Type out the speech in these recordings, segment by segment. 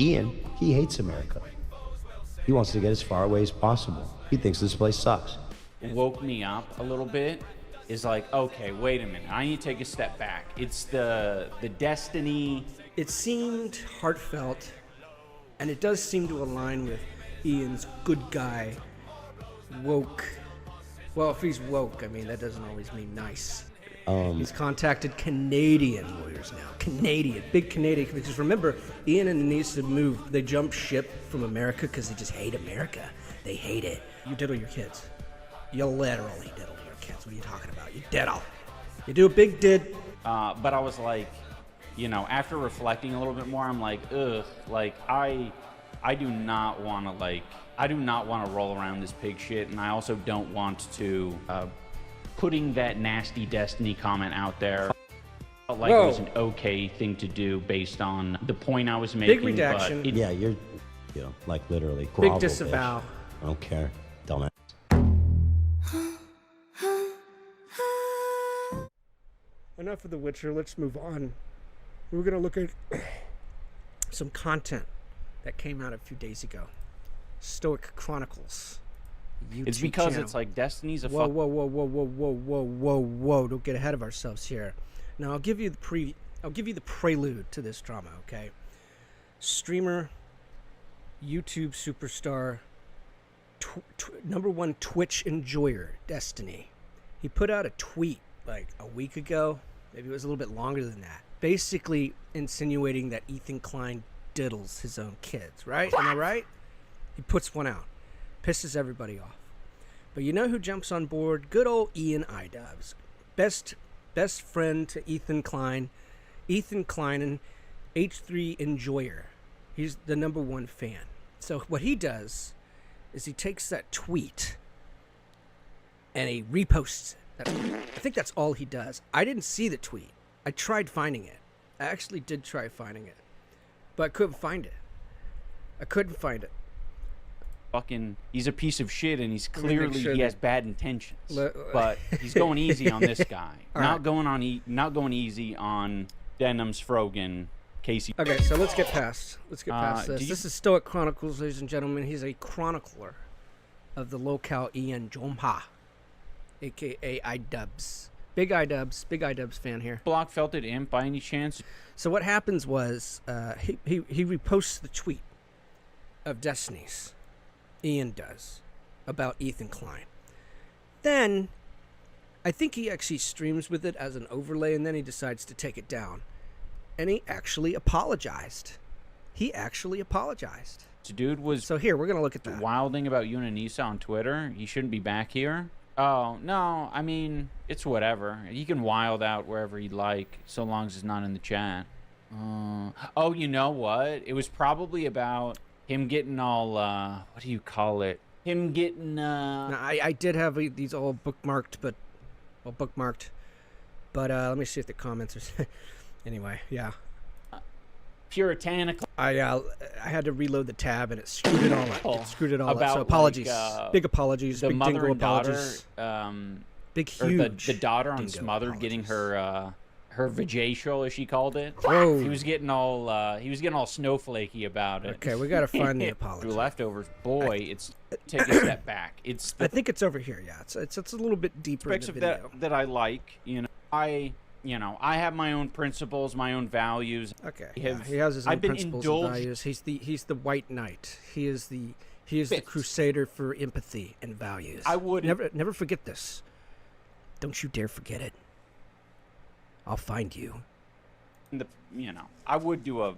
Ian, he hates America. He wants to get as far away as possible. He thinks this place sucks. Woke me up a little bit is like, okay, wait a minute. I need to take a step back. It's the destiny. It seemed heartfelt, and it does seem to align with Ian's good guy, woke. Well, if he's woke, I mean, that doesn't always mean nice. He's contacted Canadian lawyers now. Big Canadian. Because remember, Ian and Denise had moved. They jumped ship from America because they just hate America. They hate it. You diddle your kids. You literally diddle your kids. What are you talking about? You diddle. You do a big did. But I was like, you know, after reflecting a little bit more, I'm like, ugh, like I do not want to roll around this pig shit, and I also don't want to putting that nasty destiny comment out there. Felt like it was an okay thing to do based on the point I was making. Big redaction. Yeah, you're, you know, like literally. Big grovel, disavow. bitch. I don't care. Dumbass. Enough of The Witcher. Let's move on. We're going to look at some content that came out a few days ago. Stoic Chronicles. It's because it's like Destiny's a whoa, don't get ahead of ourselves here. Now I'll give you the prelude to this drama, okay? Streamer, YouTube superstar, #1 Twitch enjoyer, Destiny. He put out a tweet like a week ago, maybe it was a little bit longer than that, basically insinuating that Ethan Klein diddles his own kids, right? Am I right? He puts one out, pisses everybody off. But you know who jumps on board? Good old Ian Idubbbz, best friend to Ethan Klein. Ethan Klein, an H3 enjoyer. He's the #1 fan. So what he does is he takes that tweet and he reposts it. I think that's all he does. I didn't see the tweet. I tried finding it. I actually did try finding it, but I couldn't find it. Fucking, he's a piece of shit, and he's clearly he has bad intentions. But he's going easy on this guy. Not going easy on Denham's Frogan, Casey. Okay, so let's get past this. This is Stoic Chronicles, ladies and gentlemen. He's a chronicler of the locale Ian Johma, aka Idubbbz. Big Idubbbz fan here. Block Felted Imp by any chance? So what happens was he reposts the tweet of Destiny's. Ian does, about Ethan Klein. Then I think he actually streams with it as an overlay, and then he decides to take it down. And he actually apologized. Dude was so here, we're going to look at that. Wilding about you and Anissa on Twitter. He shouldn't be back here. Oh, no, I mean, it's whatever. He can wild out wherever he'd like, so long as it's not in the chat. Oh, you know what? It was probably about him getting all, what do you call it? Him getting, Now, I did have these all bookmarked, but let me see if the comments are, anyway, yeah. Puritanical. I had to reload the tab, and it screwed it all up. About, so apologies. Like, big apologies. The big mother Dingo and daughter, apologies. Big, huge. The daughter on Dingo Smothered apologies. getting her vajacial, as she called it. Whoa. He was getting all snowflakey about it. Okay, we got to find the apology. The leftovers, boy, take a step back. It's the I think it's over here. Yeah, it's a little bit deeper in the video. that I like. You know, I have my own principles, my own values. Okay, he has his own I've been principles indulged. and values. He's the white knight. He is the crusader for empathy and values. I would never forget this. Don't you dare forget it. I'll find you. I would do a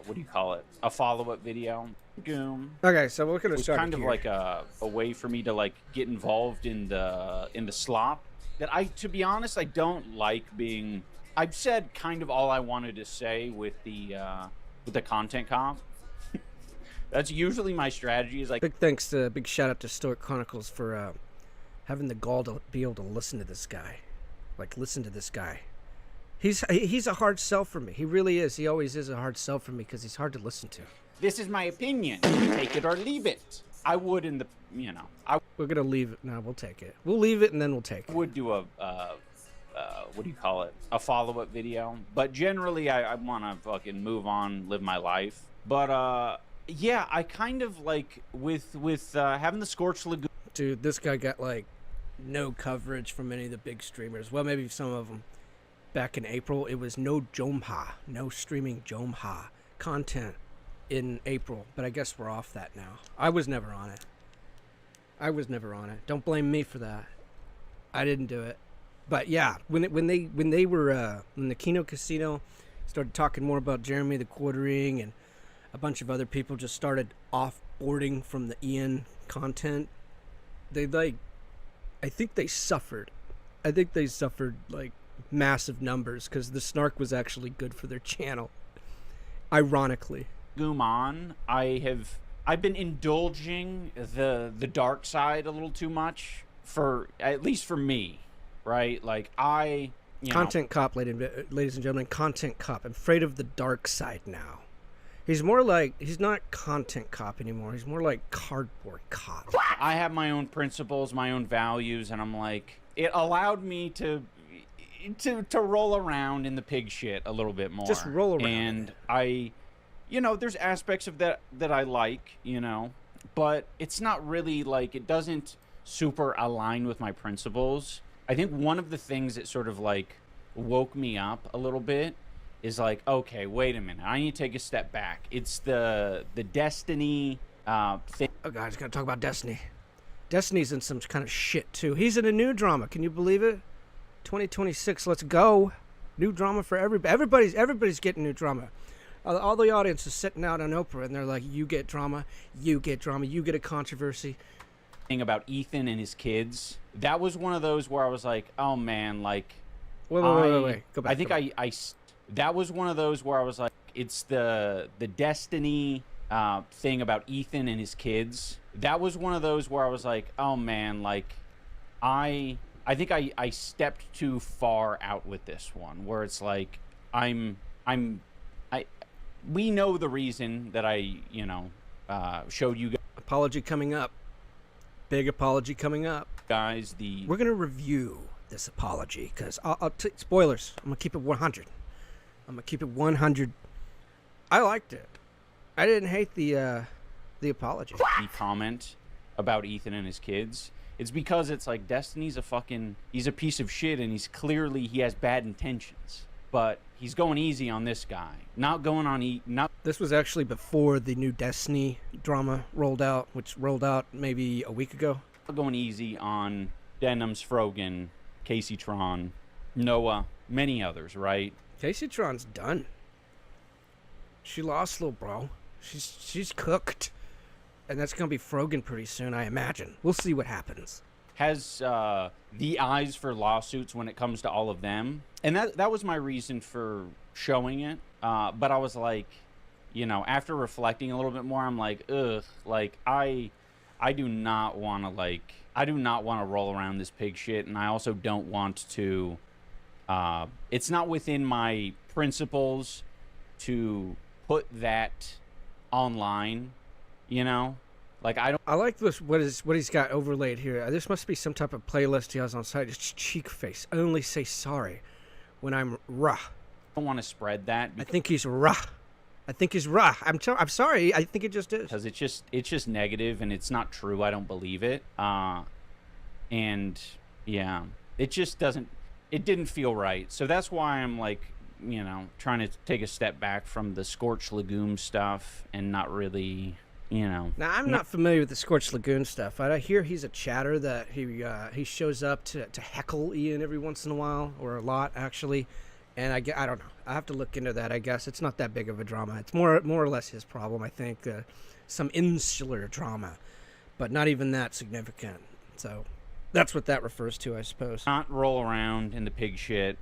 what do you call it? A follow-up video. Goom. Okay, so we're gonna It was start kind of here. like a way for me to like get involved in the slop. That to be honest, I don't like being. I've said kind of all I wanted to say with the content comp. That's usually my strategy. Is like big shout out to Stoic Chronicles for having the gall to be able to listen to this guy. Like, listen to this guy. He's a hard sell for me. He really is. He always is a hard sell for me because he's hard to listen to. This is my opinion. Take it or leave it. I would in the We're gonna leave it. No, we'll take it. We'll leave it and then we'll take it. would do a what do you call it? A follow-up video. But generally, I want to fucking move on, live my life. But yeah, I kind of like with having the Scorched Lagoon. Dude, this guy got like no coverage from any of the big streamers. Well, maybe some of them. Back in April, it was no streaming Johma content in April. But I guess we're off that now. I was never on it. Don't blame me for that. I didn't do it. But yeah, when they were in the Kino Casino, started talking more about Jeremy the Quartering, and a bunch of other people just started off-boarding from the Ian content. I think they suffered like massive numbers because the snark was actually good for their channel. Ironically, Guman, I've been indulging the dark side a little too much, for at least for me, right? Like content cop, ladies and gentlemen, content cop. I'm afraid of the dark side now. He's not content cop anymore. He's more like cardboard cop. I have my own principles, my own values, and I'm like, it allowed me to roll around in the pig shit a little bit more. Just roll around. And there's aspects of that I like, but it's not really like, it doesn't super align with my principles. I think one of the things that sort of like woke me up a little bit is like, okay, wait a minute, I need to take a step back. It's the Destiny thing. Oh god, he's gonna talk about Destiny. Destiny's in some kind of shit too. He's in a new drama. Can you believe it? 2026, let's go. New drama for everybody. Everybody's getting new drama. All the audience is sitting out on Oprah, and they're like, you get drama, you get a controversy. Thing about Ethan and his kids. That was one of those where I was like, oh man, like, wait. Go back. I think that was one of those where I was like, it's the Destiny thing about Ethan and his kids. That was one of those where I was like, oh man, like, I think I stepped too far out with this one, where it's like, we know the reason that I showed you guys. Apology coming up. Big apology coming up. Guys, we're going to review this apology, because I'll spoilers. I'm going to keep it 100. I liked it. I didn't hate the apology. The comment about Ethan and his kids. It's because it's like, Destiny's he's a piece of shit, and he has bad intentions. But he's going easy on this guy. Not going on This was actually before the new Destiny drama rolled out, which rolled out maybe a week ago. Going easy on Denims, Frogan, Casey Tron, Noah, many others, right? Casey Tron's done. She lost, little bro. She's cooked. And that's going to be Frogan pretty soon, I imagine. We'll see what happens. Has the eyes for lawsuits when it comes to all of them. And that was my reason for showing it. But I was like, after reflecting a little bit more, I'm like, ugh, like, I do not want to roll around this pig shit. And I also don't want to, it's not within my principles to put that online, Like, I like this. What he's got overlaid here. This must be some type of playlist he has on site. It's cheek face. I only say sorry when I'm raw. I don't want to spread that. I think he's raw. I'm sorry. I think it just is. Because it's just negative, and it's not true. I don't believe it. And yeah, it just doesn't. It didn't feel right. So that's why I'm like, trying to take a step back from the Scorched Lagoon stuff and not really. Now, I'm not familiar with the Scorched Lagoon stuff. I hear he's a chatter that he shows up to heckle Ian every once in a while, or a lot, actually. And I don't know. I have to look into that, I guess. It's not that big of a drama. It's more or less his problem, I think. Some insular drama, but not even that significant. So that's what that refers to, I suppose. Not roll around in the pig shit.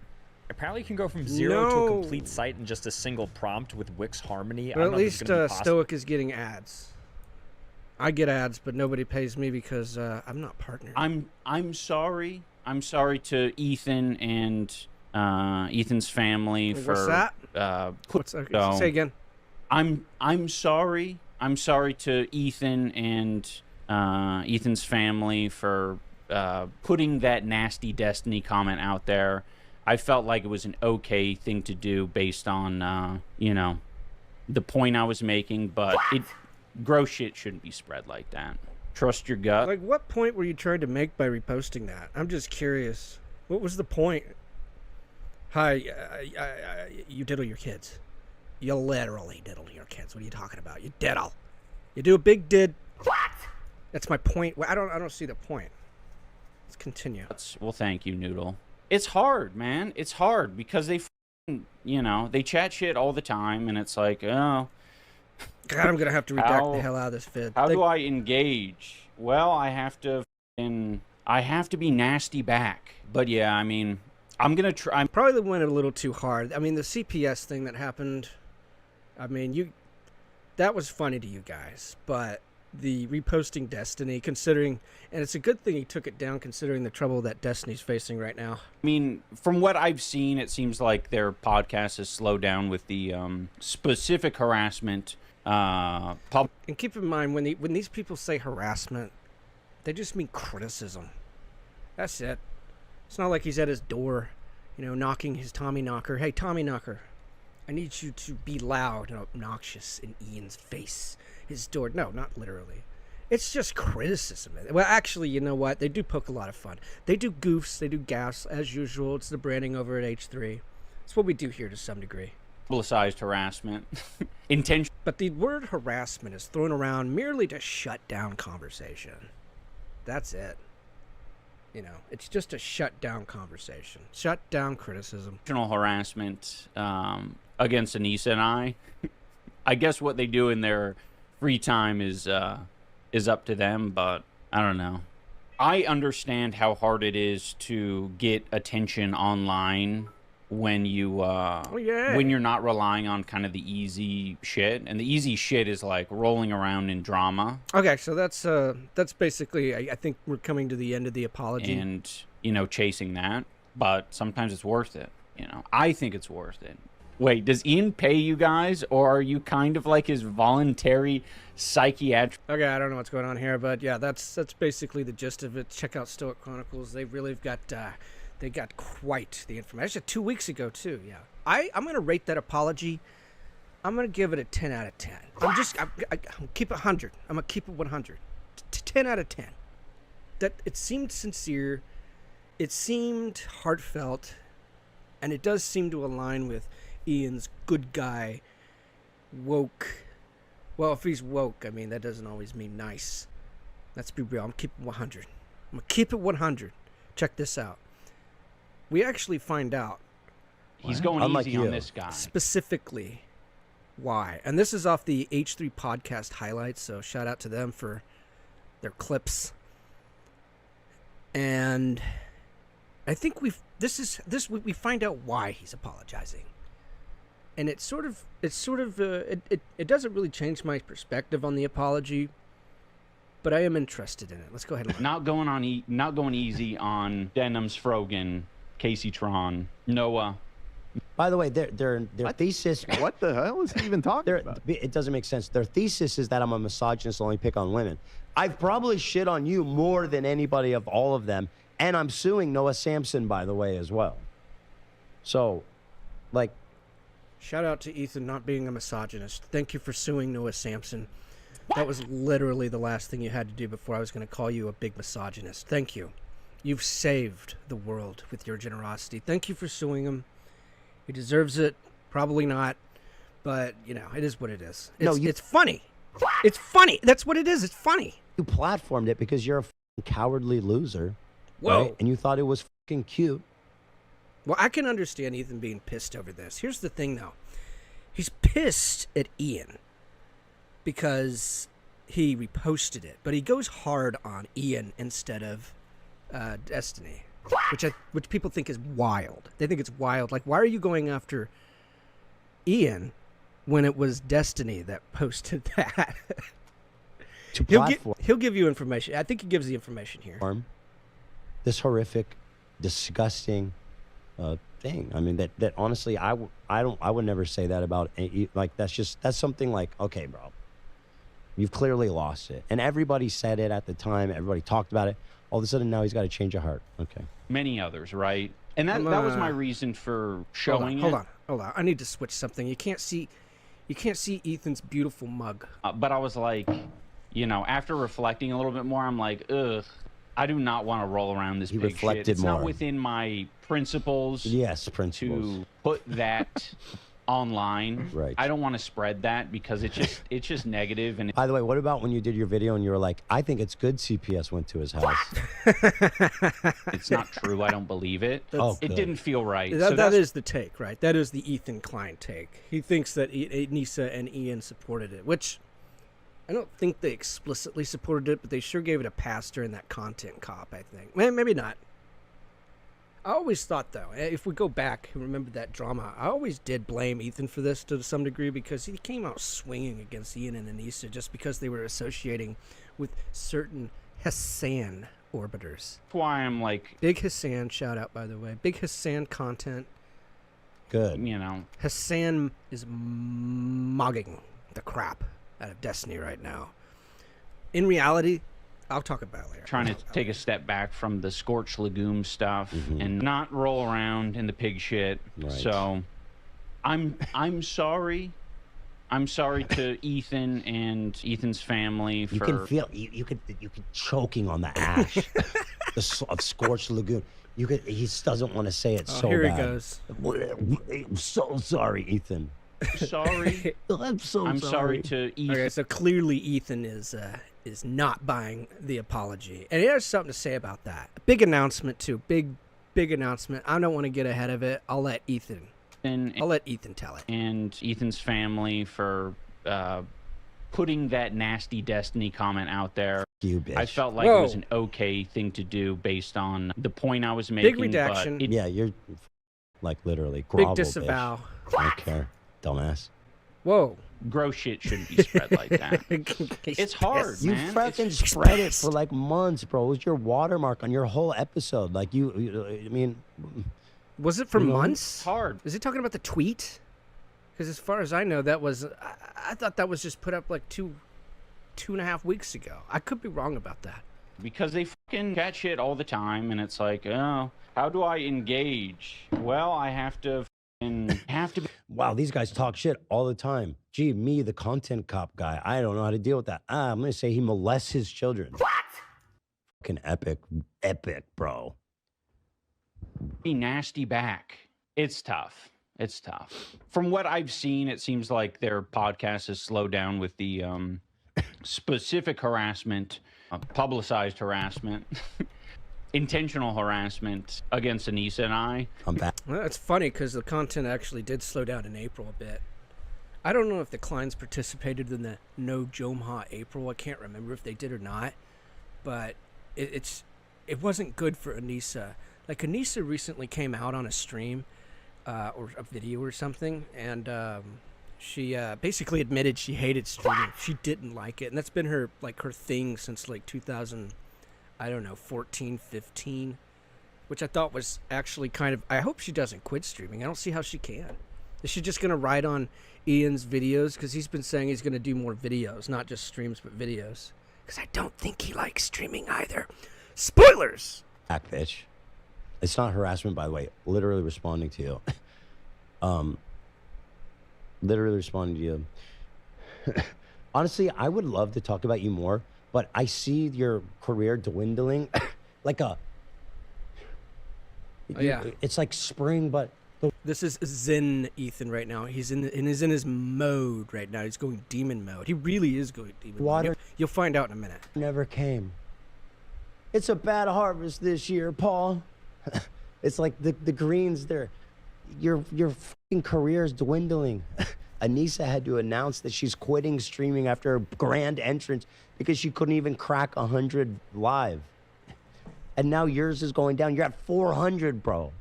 Apparently, you can go from 0 to a complete site in just a single prompt with Wix Harmony. But at least Stoic is getting ads. I get ads, but nobody pays me because I'm not partnered. I'm sorry. I'm sorry to Ethan and Ethan's family for what's that? Say again. I'm sorry. I'm sorry to Ethan and Ethan's family for putting that nasty Destiny comment out there. I felt like it was an okay thing to do based on, you know, the point I was making, but gross shit shouldn't be spread like that. Trust your gut. Like, what point were you trying to make by reposting that? I'm just curious. What was the point? Hi, you diddle your kids. You literally diddle your kids. What are you talking about? You diddle. You do a big did. What? That's my point. Well, I don't see the point. Let's continue. Well, thank you, Noodle. It's hard, man. It's hard because they, you know, they chat shit all the time, and it's like, oh. God, I'm gonna have to redact the hell out of this vid. How do I engage? Well, I have to be nasty back. But yeah, I mean, I'm gonna try. Probably went a little too hard. I mean, the CPS thing that happened. I mean, that was funny to you guys, but the reposting Destiny, considering, and it's a good thing he took it down considering the trouble that Destiny's facing right now. I mean, from what I've seen, it seems like their podcast has slowed down with the specific harassment. And keep in mind, when these people say harassment, they just mean criticism. That's it. It's not like he's at his door, you know, knocking his Tommy knocker. Hey, Tommy knocker, I need you to be loud and obnoxious in Ian's face. His door. No, not literally. It's just criticism. Well, actually, you know what? They do poke a lot of fun. They do goofs. They do gaffes, as usual. It's the branding over at H3. It's what we do here to some degree. Publicized harassment. Intention. But the word harassment is thrown around merely to shut down conversation. That's it. You know, it's just a shut down conversation. Shut down criticism. Harassment against Anissa and I. I guess what they do in their free time is up to them, but I don't know. I understand how hard it is to get attention online when you when you're not relying on kind of the easy shit, and the easy shit is like rolling around in drama. Okay, so that's basically, I think we're coming to the end of the apology, and you know, chasing that, but sometimes it's worth it. You know, I think it's worth it. Wait, does Ian pay you guys, or are you kind of like his voluntary psychiatric? Okay, I don't know what's going on here, but yeah, that's basically the gist of it. Check out Stoic Chronicles. They really got they got quite the information. 2 weeks ago too. Yeah, I'm gonna rate that apology. I'm gonna give it a 10 out of 10. I'm keep it 100. I'm gonna keep it 100. 10 out of 10. That it seemed sincere, it seemed heartfelt, and it does seem to align with Ian's good guy, woke. Well, if he's woke, I mean, that doesn't always mean nice. Let's be real. I'm keeping 100. I'm going to keep it 100. Check this out. We actually find out. He's going easy on this guy. Specifically why. And this is off the H3 podcast highlights, so shout out to them for their clips. And I think we find out why he's apologizing. And it doesn't really change my perspective on the apology, but I am interested in it. Let's go ahead and not going easy on Denham's Frogan, Casey Tron, Noah. By the way, their thesis. What the hell is he even talking about? It doesn't make sense. Their thesis is that I'm a misogynist, only pick on women. I've probably shit on you more than anybody of all of them, and I'm suing Noah Sampson, by the way, as well. So, like. Shout out to Ethan not being a misogynist. Thank you for suing Noah Sampson. That was literally the last thing you had to do before I was going to call you a big misogynist. Thank you. You've saved the world with your generosity. Thank you for suing him. He deserves it. Probably not. But, you know, it is what it is. It's funny. It's funny. That's what it is. It's funny. You platformed it because you're a cowardly loser. Whoa. Right? And you thought it was fucking cute. Well, I can understand Ethan being pissed over this. Here's the thing, though. He's pissed at Ian because he reposted it, but he goes hard on Ian instead of Destiny, which people think is wild. They think it's wild. Like, why are you going after Ian when it was Destiny that posted that? He'll give you information. I think he gives the information here. This horrific, disgusting thing. I mean, that honestly, I would never say that about like that's something like, okay, bro, you've clearly lost it, and everybody said it at the time. Everybody talked about it. All of a sudden, now he's got a change of heart. Okay. Many others, right? And that was my reason for showing Hold on. I need to switch something. You can't see Ethan's beautiful mug. But I was like, you know, after reflecting a little bit more, I'm like, ugh, I do not want to roll around this big shit. It's not within my principles. Yes, principles. To put that online. Right. I don't want to spread that because it's just negative. And by the way, what about when you did your video and you were like, I think it's good CPS went to his house? It's not true. I don't believe it. It didn't feel right. That is the take, right? That is the Ethan Klein take. He thinks that Nisa and Ian supported it, which I don't think they explicitly supported it, but they sure gave it a pass during that content cop, I think. Maybe not. I always thought, though, if we go back and remember that drama, I always did blame Ethan for this to some degree because he came out swinging against Ian and Anissa just because they were associating with certain Hassan orbiters. That's why I'm like... Big Hassan, shout out, by the way. Big Hassan content. Good. You know. Hassan is mogging the crap out of Destiny right now. In reality... I'll talk about it later. Trying to take a step back from the scorched legume stuff and not roll around in the pig shit. Right. So I'm sorry. I'm sorry to Ethan and Ethan's family for... You can feel you could choking on the ash of scorched lagoon. He just doesn't want to say it so here bad. He goes. I'm so sorry, Ethan. Sorry. I'm sorry to Ethan. Okay, so clearly Ethan is not buying the apology, and he has something to say about that. A big announcement too. Big announcement. I don't want to get ahead of it. I'll let Ethan tell it. And Ethan's family for putting that nasty Destiny comment out there. You bitch. I felt like it was an okay thing to do based on the point I was making. Big redaction. Yeah, you're like literally grovel, big disavow. Bitch. I don't care, dumbass. Whoa. Gross shit shouldn't be spread like that. It's hard, You man. fucking spread it for like months, bro. It was your watermark on your whole episode. Like I mean... Was it for months? It's hard. Is he talking about the tweet? Because as far as I know, that was... I thought that was just put up like two and a half weeks ago. I could be wrong about that. Because they fucking catch shit all the time, and it's like, oh, how do I engage? Well, I have to... Wow, these guys talk shit all the time. Gee, me, the content cop guy, I don't know how to deal with that. I'm gonna say he molests his children. What? Fucking epic, bro. Be nasty back. It's tough. From what I've seen, it seems like their podcast has slowed down with the specific harassment, publicized harassment. Intentional harassment against Anissa and I. I'm back. Well, it's funny because the content actually did slow down in April a bit. I don't know if the Kleins participated in the No Johma April. I can't remember if they did or not, but it wasn't good for Anissa. Like Anissa recently came out on a stream or a video or something, and she basically admitted she hated streaming. She didn't like it, and that's been her thing since like 14, 15, which I thought was actually kind of... I hope she doesn't quit streaming. I don't see how she can. Is she just going to ride on Ian's videos? Because he's been saying he's going to do more videos, not just streams, but videos. Because I don't think he likes streaming either. Spoilers! Back, bitch. It's not harassment, by the way. Literally responding to you. Literally responding to you. Honestly, I would love to talk about you more, but I see your career dwindling like a... It's like spring, but... This is Zen Ethan right now. He's in his mode right now. He's going demon mode. He really is going demon mode. You'll find out in a minute. Never came. It's a bad harvest this year, Paul. It's like the greens, your fucking career is dwindling. Anissa had to announce that she's quitting streaming after a grand entrance because she couldn't even crack 100 live. And now yours is going down. You're at 400, bro.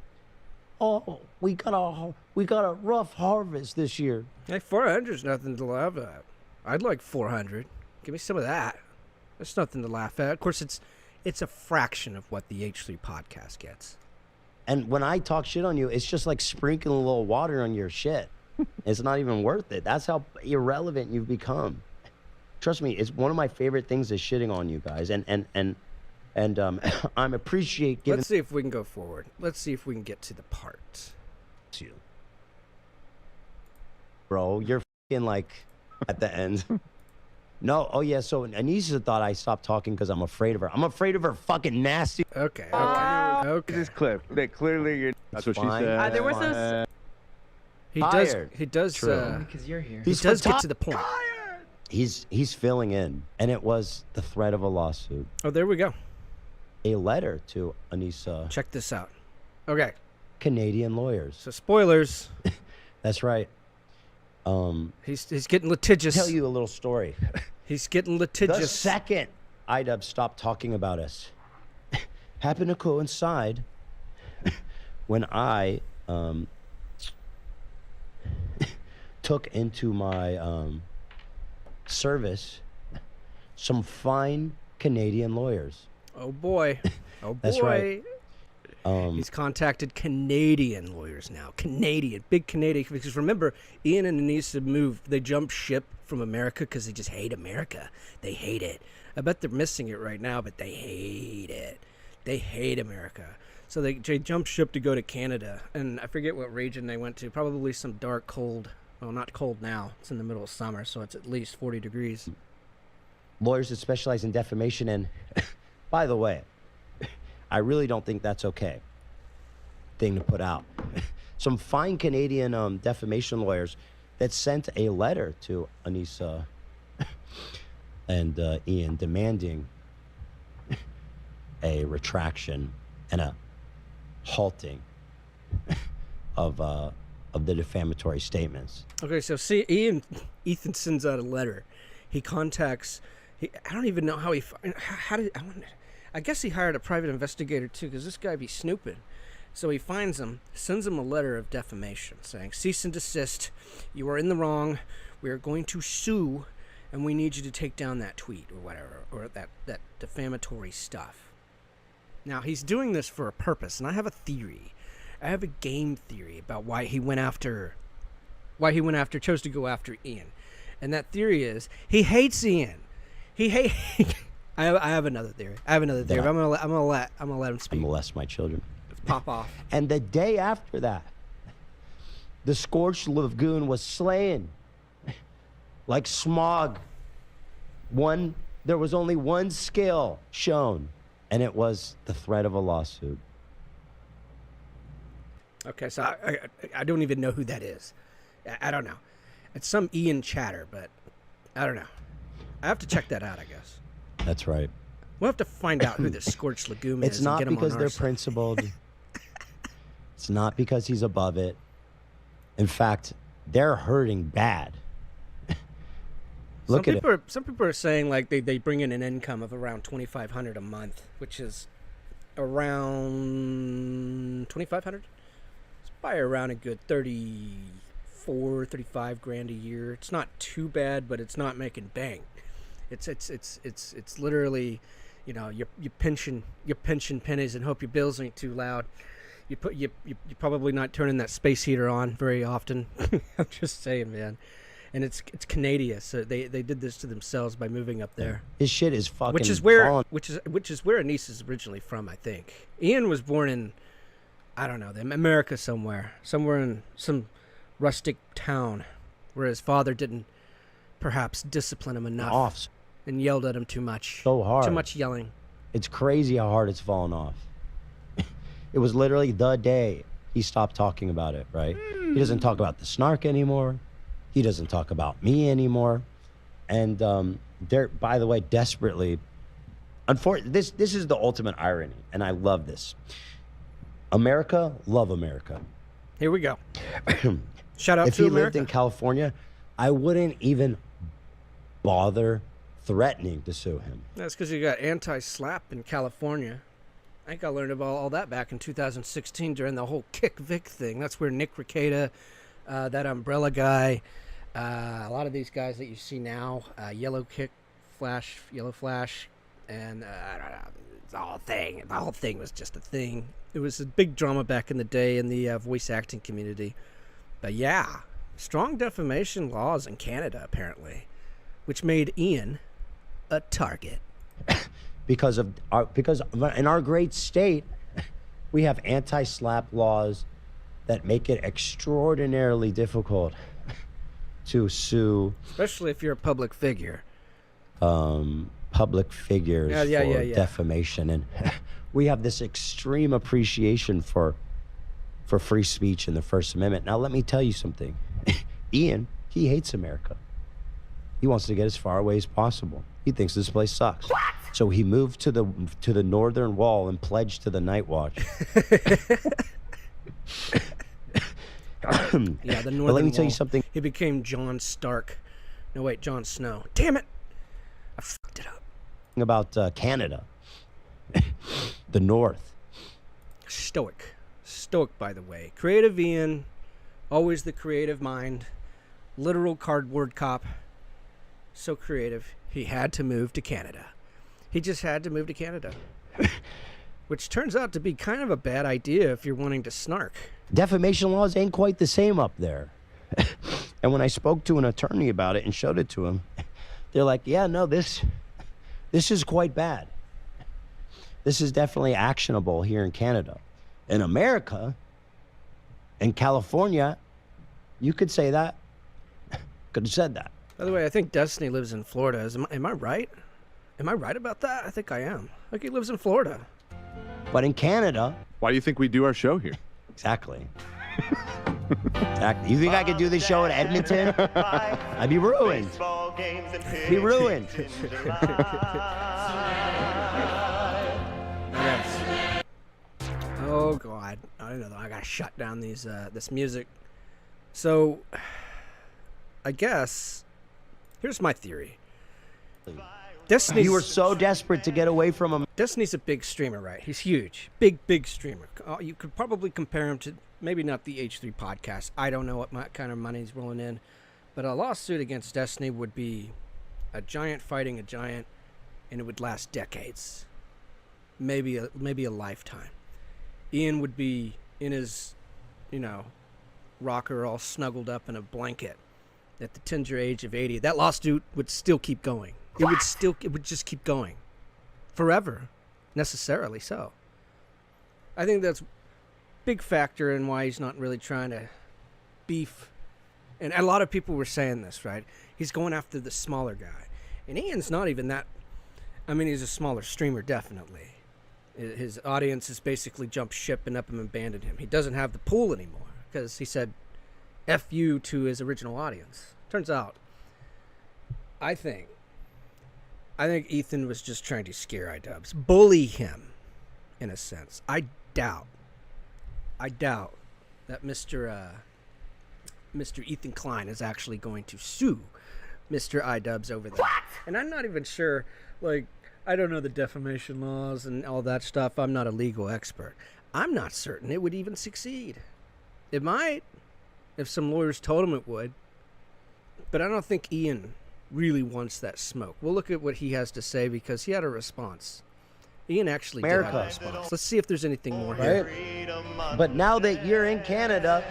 Oh, we got a rough harvest this year. Hey, 400 is nothing to laugh at. I'd like 400. Give me some of that. That's nothing to laugh at. Of course, it's a fraction of what the H3 podcast gets. And when I talk shit on you, it's just like sprinkling a little water on your shit. It's not even worth it. That's how irrelevant you've become. Trust me, it's one of my favorite things is shitting on you guys. And And I'm appreciate giving Let's see if we can go forward. Let's see if we can get to the part. you. Bro, you're fucking like at the end. No, oh yeah, so Anissa thought I stopped talking because I'm afraid of her. I'm afraid of her fucking nasty. Okay. This clip that clearly you're. That's what fine. she said. There was those. He does. Tired. He does. True. Because you're here. He does get to the point. He's filling in, and it was the threat of a lawsuit. Oh, there we go. A letter to Anissa. Check this out. Okay. Canadian lawyers. So spoilers. That's right. He's getting litigious. Tell you a little story. He's getting The litigious. second Idubbbz stopped talking about us happened to coincide when I took into my service some fine Canadian lawyers. Oh boy. Oh boy. That's right. He's contacted Canadian lawyers now. Big Canadian. Because remember, Ian and Anissa moved. They jumped ship from America because they just hate America. They hate it. I bet they're missing it right now, but they hate it. They hate America. So they jumped ship to go to Canada. And I forget what region they went to. Probably some dark, cold. Well, not cold now. It's in the middle of summer, so it's at least 40 degrees. Lawyers that specialize in defamation. And by the way, I really don't think that's okay thing to put out. Some fine Canadian defamation lawyers that sent a letter to Anissa and Ian demanding a retraction and a halting of the defamatory statements. Okay, so see, Ethan sends out a letter. He contacts. I don't even know how he. I guess he hired a private investigator too, because this guy be snooping. So he finds him, sends him a letter of defamation, saying, "Cease and desist. You are in the wrong. We are going to sue, and we need you to take down that tweet or whatever, or that defamatory stuff." Now he's doing this for a purpose, and I have a theory. I have a game theory about why he chose to go after Ian, and that theory is he hates Ian. I have another theory. I'm gonna let him I speak. molest my children. Pop off. And the day after that, the scorched lagoon was slain like smog. There was only one skill shown, and it was the threat of a lawsuit. Okay, so I don't even know who that is. I don't know. It's some Ian chatter, but I don't know. I have to check that out, I guess. That's right. We'll have to find out who this scorched lagoon is. It's not and get him because on they're our side. principled. It's not because he's above it. In fact, they're hurting bad. Look at it. Some people are saying like they bring in an income of around $2,500 a month, which is around $2,500. It's probably around a good 35 grand a year. It's not too bad, but it's not making bank. It's literally, you know, you pinching pennies and hope your bills ain't too loud. You're probably not turning that space heater on very often. I'm just saying, man. And it's Canada, so they did this to themselves by moving up there. His shit is fucking Which is where falling. which is where Anissa's originally from, I think. Ian was born in, I don't know, America somewhere in some rustic town where his father didn't perhaps discipline him enough off and yelled at him too much. so hard. Too much yelling. It's crazy how hard it's fallen off. It was literally the day he stopped talking about it, right? He doesn't talk about the snark anymore. He doesn't talk about me anymore. And they're, by the way, desperately, this is the ultimate irony, and I love this. America, love America. Here we go. Shout out If to he America. lived in California, I wouldn't even bother threatening to sue him. That's because you got anti-slap in California. I think I learned about all that back in 2016 during the whole Kick Vic thing. That's where Nick Rekieta, that Umbrella guy, a lot of these guys that you see now, Yellow Flash, and I don't know, the whole thing. The whole thing was just a thing. It was a big drama back in the day in the voice acting community. But yeah, strong defamation laws in Canada, apparently, which made Ian a target. because in our great state, we have anti-slap laws that make it extraordinarily difficult to sue Especially if you're a public figure. public figures for defamation, and we have this extreme appreciation for free speech and the First Amendment. Now, let me tell you something. Ian, he hates America. He wants to get as far away as possible. He thinks this place sucks. What? So he moved to the northern wall and pledged to the Night Watch. Yeah, the northern But let me wall. tell you something. He became John Stark. No, wait, Jon Snow. Damn it! I fucked it up. About Canada, the North. Stoic, by the way. Creative Ian, always the creative mind. Literal cardboard cop. So creative, he had to move to Canada. He just had to move to Canada. Which turns out to be kind of a bad idea if you're wanting to snark. Defamation laws ain't quite the same up there. And when I spoke to an attorney about it and showed it to him, they're like, yeah, no, this is quite bad. This is definitely actionable here in Canada. In America, in California, you could say that. Could have said that. By the way, I think Destiny lives in Florida. Am I right? Am I right about that? I think I am. Like, he lives in Florida. But in Canada... Why do you think we do our show here? Exactly. Exactly. You think I could do this show in Edmonton? I'd be ruined. Be ruined. Oh God, I don't know. I gotta shut down these this music. So, I guess here's my theory. Destiny's, You were so desperate to get away from him. Destiny's a big streamer, right? He's huge, big streamer. You could probably compare him to maybe not the H3 podcast. I don't know what kind of money he's rolling in, but a lawsuit against Destiny would be a giant fighting a giant, and it would last decades, maybe a lifetime. Ian would be in his, rocker all snuggled up in a blanket at the tender age of 80. That lawsuit would still keep going. It would just keep going forever, necessarily so. I think that's a big factor in why he's not really trying to beef. And a lot of people were saying this, right? He's going after the smaller guy. And Ian's not even that. I mean, he's a smaller streamer, definitely. His audience has basically jumped ship and up and abandoned him. He doesn't have the pool anymore because he said F you to his original audience. Turns out, I think Ethan was just trying to scare Idubbbz, bully him, in a sense. I doubt that Mr. Ethan Klein is actually going to sue Mr. Idubbbz over that. And I'm not even sure, I don't know the defamation laws and all that stuff. I'm not a legal expert. I'm not certain it would even succeed. It might, if some lawyers told him it would. But I don't think Ian really wants that smoke. We'll look at what he has to say because he had a response. Ian actually did have a response. Let's see if there's anything more here. But now that you're in Canada,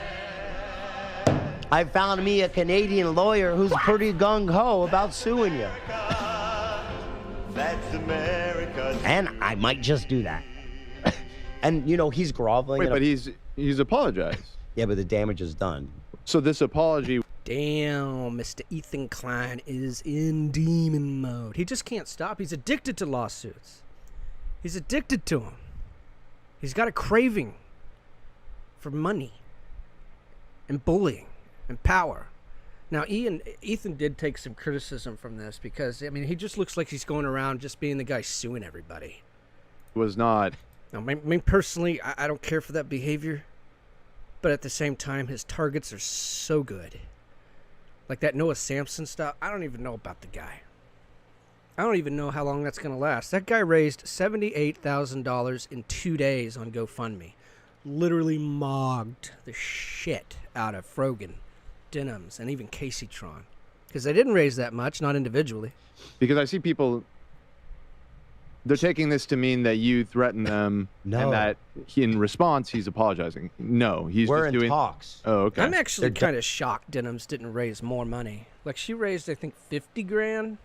I found me a Canadian lawyer who's pretty gung-ho about suing you. That's America. And I might just do that. And, he's groveling. Wait, but he's apologized. Yeah, but the damage is done. So this apology... Damn, Mr. Ethan Klein is in demon mode. He just can't stop. He's addicted to lawsuits. He's addicted to them. He's got a craving for money and bullying and power. Now, Ethan did take some criticism from this because, he just looks like he's going around just being the guy suing everybody. Was not... Now, personally, I don't care for that behavior. But at the same time, his targets are so good. Like that Noah Samson stuff, I don't even know about the guy. I don't even know how long that's going to last. That guy raised $78,000 in 2 days on GoFundMe. Literally mogged the shit out of Frogan, Dinubbbz, and even Casey Tron. Because they didn't raise that much, not individually. Because I see people... They're taking this to mean that you threaten them and that in response he's apologizing. No, We're just in doing talks. Oh, okay. I'm actually kind of shocked Dinubbbz didn't raise more money. Like, she raised, I think, $50,000.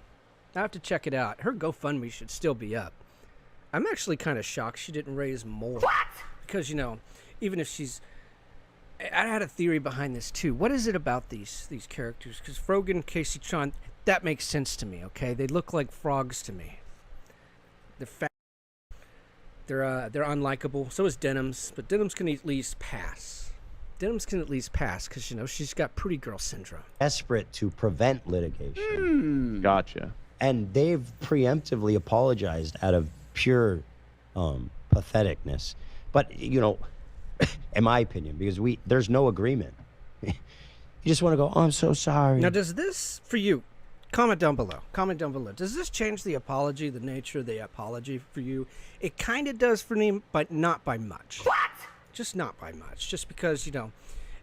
I have to check it out. Her GoFundMe should still be up. I'm actually kind of shocked she didn't raise more. What? Because, you know, even if she's... I had a theory behind this, too. What is it about these characters? Because Frogan, Casey Chan, that makes sense to me, okay? They look like frogs to me. They're fat. They're unlikable. So is Dinubbbz, but Dinubbbz can at least pass. Dinubbbz can at least pass because, you know, she's got pretty girl syndrome. Desperate to prevent litigation. Gotcha. And they've preemptively apologized out of pure patheticness. But, you know, in my opinion, because there's no agreement. You just want to go, oh, I'm so sorry. Now, does this, for you, comment down below. Comment down below. Does this change the apology, the nature of the apology for you? It kind of does for me, but not by much. What? Just not by much. Just because, you know,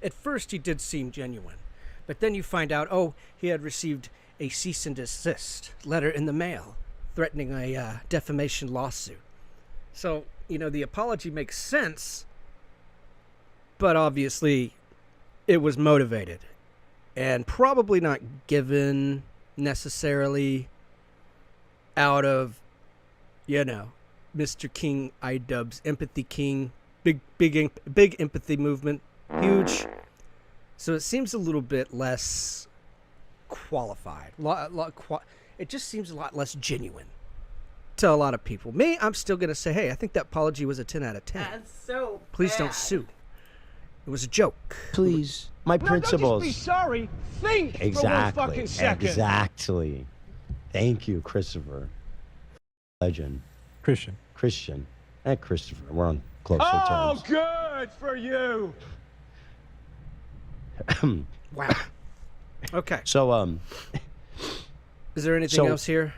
at first he did seem genuine. But then you find out, oh, he had received a cease and desist letter in the mail threatening a defamation lawsuit. So, you know, the apology makes sense, but obviously it was motivated and probably not given necessarily out of, you know, Mr. King Idubbbz, Empathy King, big empathy movement, huge. So it seems a little bit less qualified. It just seems a lot less genuine to a lot of people. Me, I'm still going to say, hey, I think that apology was a 10 out of 10. That's so Please bad. don't sue. It was a joke. Please. My principles. Don't just be sorry. Think for one Exactly. fucking second. Exactly. Thank you, Christopher. Legend. Christian. And Christopher. We're on closer Oh, terms. good for you. Wow. Okay. So, Is there anything So- else here?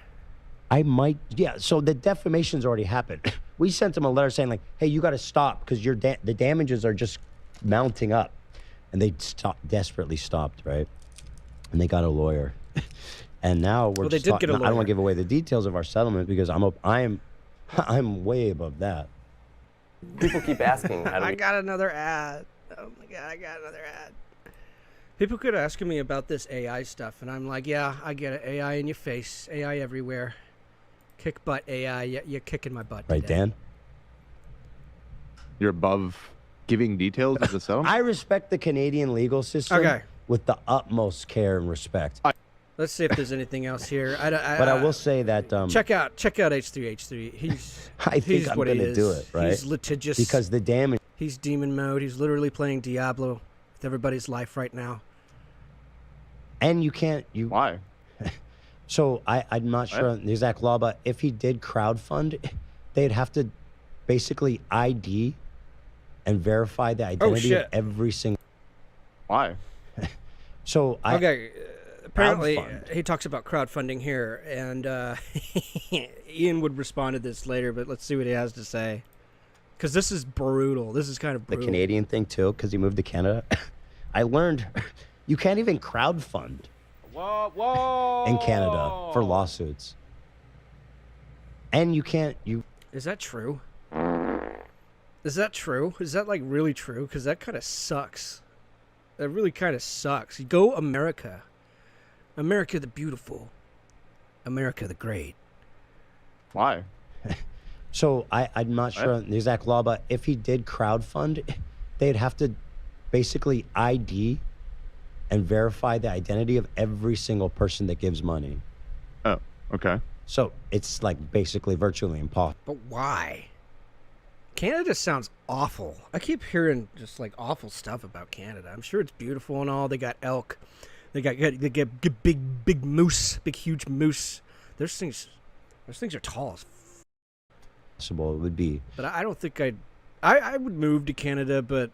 I might, yeah. So the defamation's already happened. We sent him a letter saying like, "Hey, you got to stop because the damages are just mounting up," and they desperately stopped, right? And they got a lawyer, and now we're. Well, they just did get a I don't want lawyer. to give away the details of our settlement because I'm way above that. People keep asking how do I we got another ad. Oh my god, I got another ad. People keep asking me about this AI stuff, and I'm like, yeah, I get it. AI in your face, AI everywhere. Kick butt AI. You're kicking my butt. Right, today. Dan? You're above giving details of the settlement? I respect the Canadian legal system Okay. with the utmost care and respect. Let's see if there's anything else here. But I will say that check out H3H3. He's I think he's I'm what he gonna is. do it, right? He's litigious. because the damage. He's demon mode. He's literally playing Diablo with everybody's life right now. And you can't. Why? So I'm not sure on the exact law, but if he did crowdfund, they'd have to basically ID and verify the identity of shit. every single. Why? So Okay. Apparently, Crowdfund. he talks about crowdfunding here, and Ian would respond to this later, but let's see what he has to say. Because this is brutal. This is kind of the brutal. Canadian thing too, because he moved to Canada. I learned you can't even crowdfund Whoa. in Canada for lawsuits, and you can't. Is that true? Is that true? Is that like really true? Because that kind of sucks. That really kind of sucks. Go America. America the beautiful. America the great. Why? So I'm not sure on the exact law, but if he did crowdfund, they'd have to basically ID and verify the identity of every single person that gives money. Oh, okay. So it's like basically virtually impossible. But why? Canada sounds awful. I keep hearing just like awful stuff about Canada. I'm sure it's beautiful and all. They got elk. They get big moose, big huge moose. Those things are tall as It would be. But I don't think I would move to Canada, but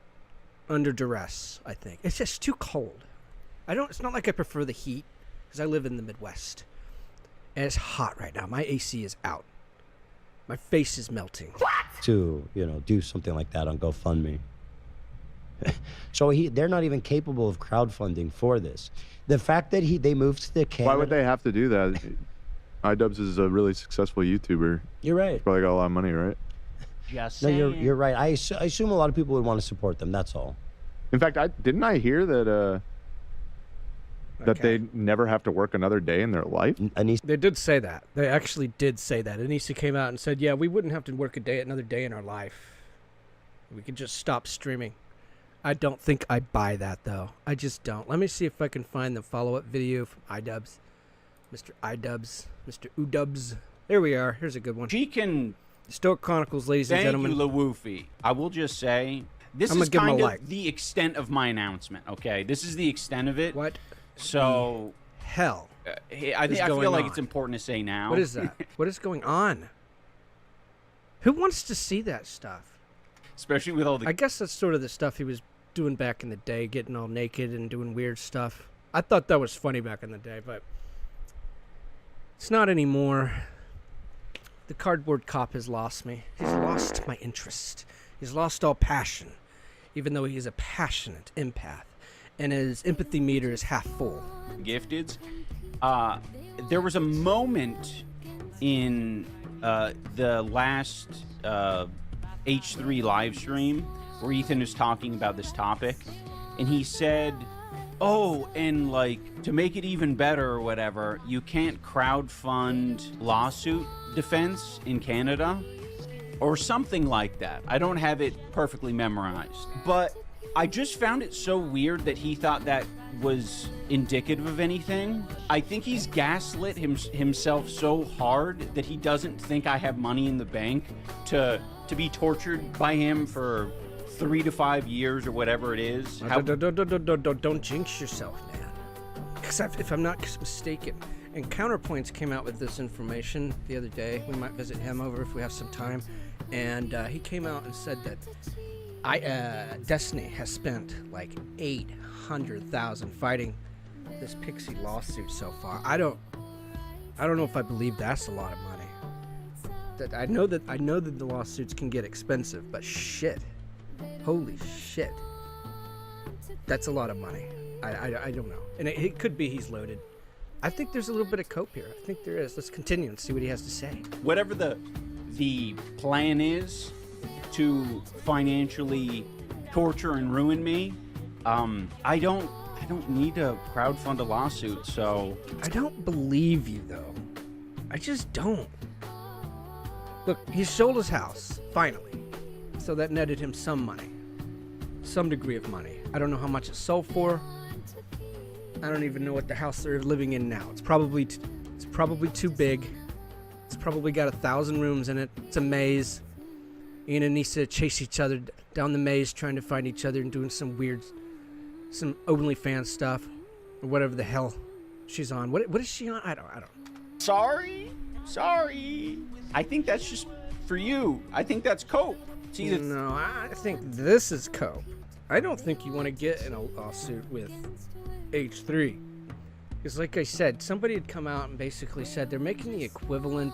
under duress, I think. It's just too cold. It's not like I prefer the heat, because I live in the Midwest. And it's hot right now. My AC is out. My face is melting. To do something like that on GoFundMe. So they're not even capable of crowdfunding for this. The fact that they moved to Canada. Why would they have to do that? Idubbbz is a really successful YouTuber. You're right. Probably got a lot of money, right? Just No, saying. you're right. I assume a lot of people would want to support them. That's all. In fact, didn't I hear that that they never have to work another day in their life? Anissa, They did say that. They actually did say that. Anissa came out and said, yeah, we wouldn't have to work another day in our life. We could just stop streaming. I don't think I buy that, though. I just don't. Let me see if I can find the follow-up video from Idubbbz. Mr. Idubbbz. Mr. Idubbbz. There we are. Here's a good one. She can. Stoic Chronicles, ladies and Thank gentlemen. you, Lawoofy. I will just say, this I'm is gonna give him a kind of like. the extent of my announcement, okay? This is the extent of it. What So, hell? I feel going like on? it's important to say now. What is that? What is going on? Who wants to see that stuff? Especially with all the... I guess that's sort of the stuff he was doing back in the day, getting all naked and doing weird stuff. I thought that was funny back in the day, but it's not anymore. The cardboard cop has lost me. He's lost my interest. He's lost all passion, even though he is a passionate empath, and his empathy meter is half full. Gifteds. There was a moment in the last H3 live stream where Ethan was talking about this topic, and he said, oh, and like, to make it even better or whatever, you can't crowdfund lawsuit defense in Canada or something like that. I don't have it perfectly memorized, but I just found it so weird that he thought that was indicative of anything. I think he's gaslit himself so hard that he doesn't think I have money in the bank to be tortured by him for 3 to 5 years or whatever it is. Don't jinx yourself, man. Because if I'm not mistaken, and Counterpoints came out with this information the other day. We might visit him over if we have some time. And he came out and said that Destiny has spent like $800,000 fighting this Pixie lawsuit so far. I don't know if I believe that's a lot of money. I know that the lawsuits can get expensive, but shit. Holy shit. That's a lot of money. I don't know. And it could be he's loaded. I think there's a little bit of cope here. I think there is. Let's continue and see what he has to say. Whatever the plan is to financially torture and ruin me, I don't need to crowdfund a lawsuit, so... I don't believe you, though. I just don't. Look, he sold his house, finally. So that netted him some money. Some degree of money. I don't know how much it sold for. I don't even know what the house they're living in now. It's probably too big. It's probably got 1,000 rooms in it. It's a maze. Ian and Nisa chase each other down the maze trying to find each other and doing some OnlyFans stuff. Or whatever the hell she's on. What is she on? I don't know. Sorry. I think that's just for you. I think that's cope. No, I think this is cope. I don't think you want to get in a lawsuit with H3. Because like I said, somebody had come out and basically said they're making the equivalent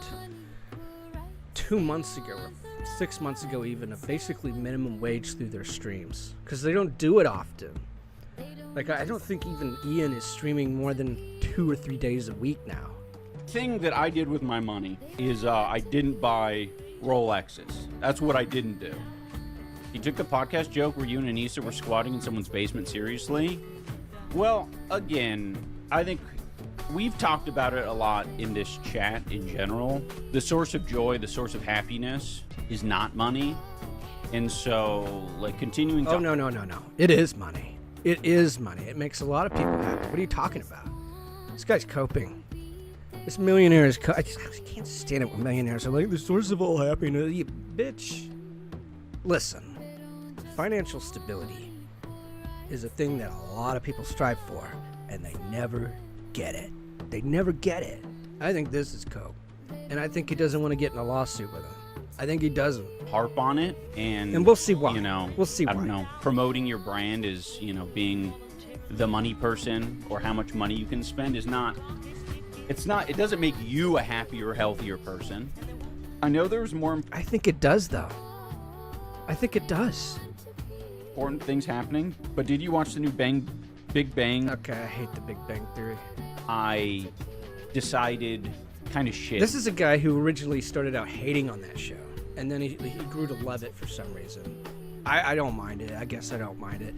2 months ago or 6 months ago even of basically minimum wage through their streams. Because they don't do it often. Like, I don't think even Ian is streaming more than 2 or 3 days a week now. Thing that I did with my money is I didn't buy Rolexes. That's what I didn't do. You took the podcast joke where you and Anissa were squatting in someone's basement seriously. Well, again, I think we've talked about it a lot in this chat in general. The source of joy, the source of happiness is not money. And so, like, continuing to... Oh, no. It is money. It is money. It makes a lot of people happy. What are you talking about? This guy's coping. This millionaire is... I can't stand it when millionaires are like, the source of all happiness. You bitch. Listen. Financial stability is a thing that a lot of people strive for, and they never get it. They never get it. I think this is cope. And I think he doesn't want to get in a lawsuit with him. I think he doesn't. Harp on it, and we'll see why. You know, we'll see why. I don't know. Promoting your brand is, you know, being the money person or how much money you can spend is not... It doesn't make you a happier, healthier person. I know there's more... I think it does, though. I think it does. Important things happening. But did you watch the new Big Bang? Okay, I hate the Big Bang Theory. I decided kind of shit. This is a guy who originally started out hating on that show, and then he grew to love it for some reason. I don't mind it. I guess I don't mind it.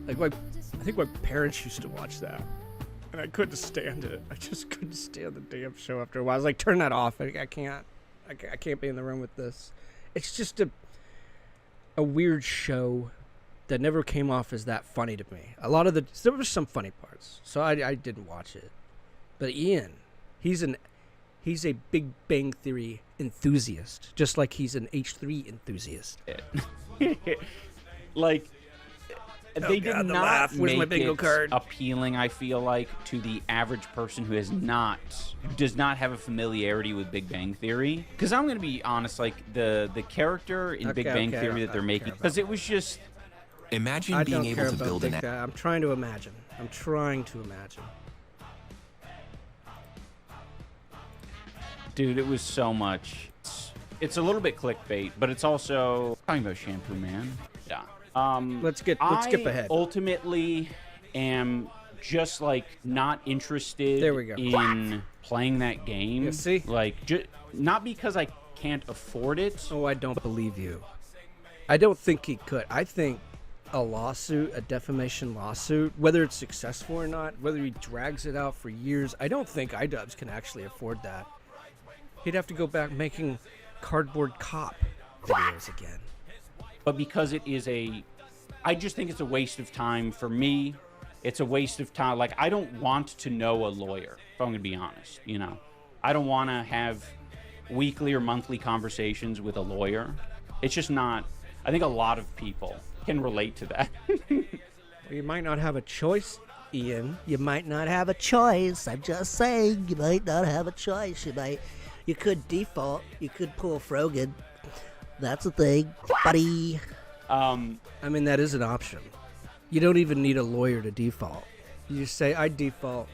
Like I think my parents used to watch that. And I couldn't stand it. I just couldn't stand the damn show after a while. I was like, turn that off. I can't be in the room with this. It's just a weird show that never came off as that funny to me. There were some funny parts, so I didn't watch it. But Ian, he's a Big Bang Theory enthusiast, just like he's an H3 enthusiast. Like, they did not Where's my make bingo it card? appealing, I feel like, to the average person who does not have a familiarity with Big Bang Theory. Because I'm going to be honest, like, the character in Big Bang Theory that they're making, because it was just... Imagine being able to build an... I'm trying to imagine. Dude, it was so much. It's a little bit clickbait, but it's also talking about Shampoo Man. Yeah. Let's skip ahead. Ultimately am just like not interested There we go. in playing that game. Yeah, see? Like, not because I can't afford it. Oh, I don't believe you. I don't think he could. I think a defamation lawsuit, whether it's successful or not, whether he drags it out for years, I don't think Idubbbz can actually afford that. He'd have to go back making Cardboard Cop videos again. But because it is I just think it's a waste of time for me. It's a waste of time. Like, I don't want to know a lawyer, if I'm going to be honest, you know. I don't want to have weekly or monthly conversations with a lawyer. It's just not. I think a lot of people can relate to that. Well, you might not have a choice, Ian. You might not have a choice. I'm just saying, you might not have a choice. You could default. You could pull Frogan. That's a thing, buddy. I mean, that is an option. You don't even need a lawyer to default. You just say, I default.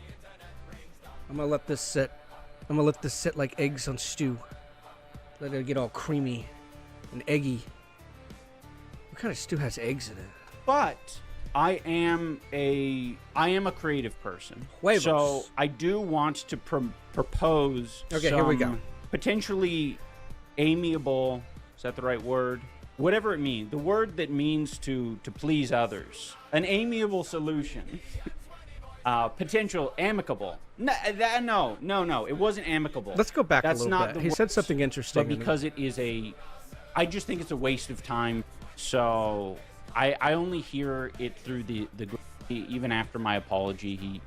I'm gonna let this sit. I'm gonna let this sit like eggs on stew. Let it get all creamy and eggy. What kind of stew has eggs in it? But I am a creative person. Huevos. So I do want to propose Okay, some here we go. potentially amiable, is that the right word? Whatever it means. The word that means to please others. An amiable solution. Potential amicable. No, it wasn't amicable. Let's go back That's a little not bit. the He said words, something interesting. But because it is I just think it's a waste of time. So I only hear it through the even after my apology.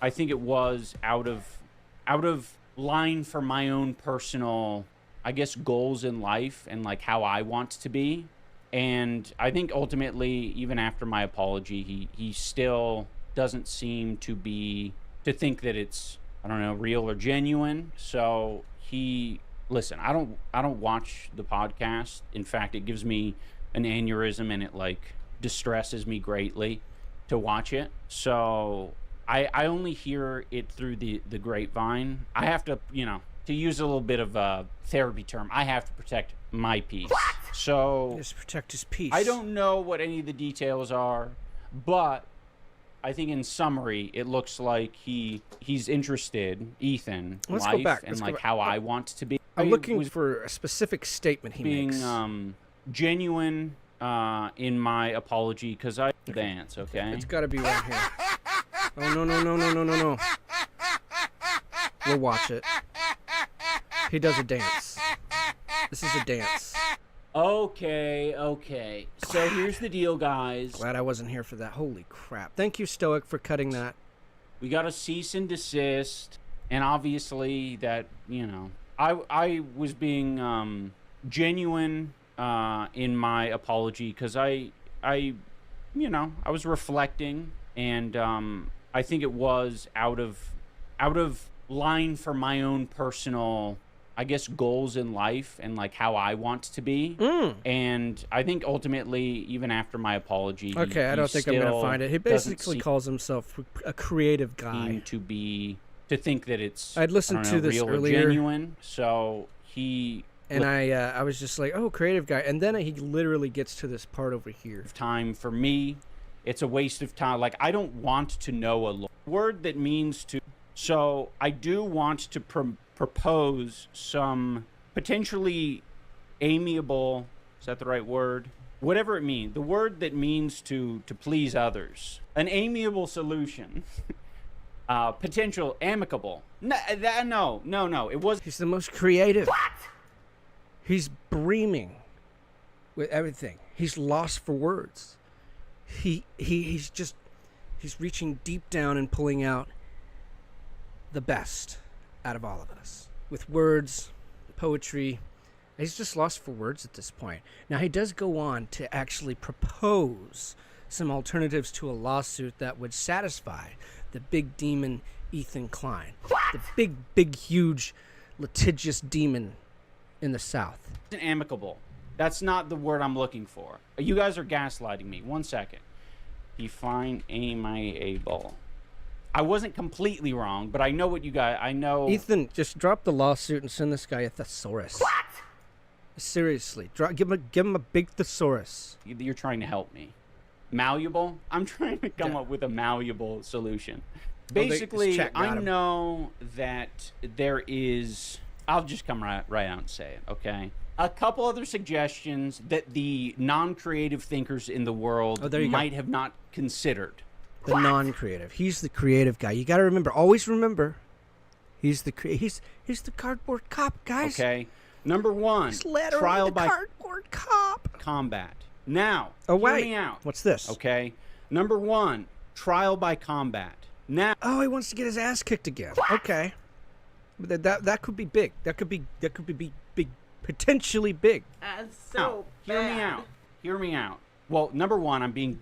I think it was out of line for my own personal, I guess, goals in life and like how I want to be. And I think ultimately, even after my apology, he still doesn't seem to think that it's, I don't know, real or genuine. So listen, I don't watch the podcast. In fact, it gives me an aneurysm and it like distresses me greatly to watch it. So I only hear it through the grapevine. I have to, to use a little bit of a therapy term, I have to protect my peace. So just protect his peace. I don't know what any of the details are, but I think in summary, it looks like he's interested, Ethan, Let's life go back. and Let's like go back. how I want to be. I'm looking for a specific statement he being makes. Genuine in my apology because I dance. Okay, It's got to be right here. Oh no! We'll watch it. He does a dance. This is a dance. Okay. So here's the deal, guys. Glad I wasn't here for that. Holy crap! Thank you, Stoic, for cutting that. We got a cease and desist, and obviously that I was being genuine in my apology because I was reflecting, and I think it was out of line for my own personal, I guess, goals in life and like how I want to be. And I think ultimately, even after my apology, okay, I don't think I'm gonna find it. He basically calls himself a creative guy. To think that it's I'd listened to this real earlier, or genuine. So I was just like, oh, creative guy, and then he literally gets to this part over here. Time for me, it's a waste of time. Like, I don't want to know a word that means to. So I do want to propose some potentially amiable, is that the right word? Whatever it means. The word that means to please others. An amiable solution. Potential amicable. No. It was. He's the most creative. What? He's breaming with everything. He's lost for words. He's reaching deep down and pulling out the best out of all of us with words, poetry. He's just lost for words at this point. Now, he does go on to actually propose some alternatives to a lawsuit that would satisfy the big demon Ethan Klein. What? The big, huge, litigious demon in the South. Amicable. That's not the word I'm looking for. You guys are gaslighting me. 1 second. He fine amiable. I wasn't completely wrong, but I know what you guys. I know. Ethan, just drop the lawsuit and send this guy a thesaurus. What? Seriously, give him a big thesaurus. You're trying to help me. Malleable? I'm trying to come up with a malleable solution. Basically, I know that there is. I'll just come right out and say it, okay? A couple other suggestions that the non-creative thinkers in the world might have not considered. The non-creative. He's the creative guy. You got to remember. Always remember. He's the cardboard cop, guys. Okay. Number 1. Trial by cardboard cop. Combat. Now, hear me out. What's this? Okay. Number 1. Trial by combat. Now. Oh, he wants to get his ass kicked again. What? Okay. But that could be big. That could be big. Potentially big. Now, hear me out. Well, number 1, I'm being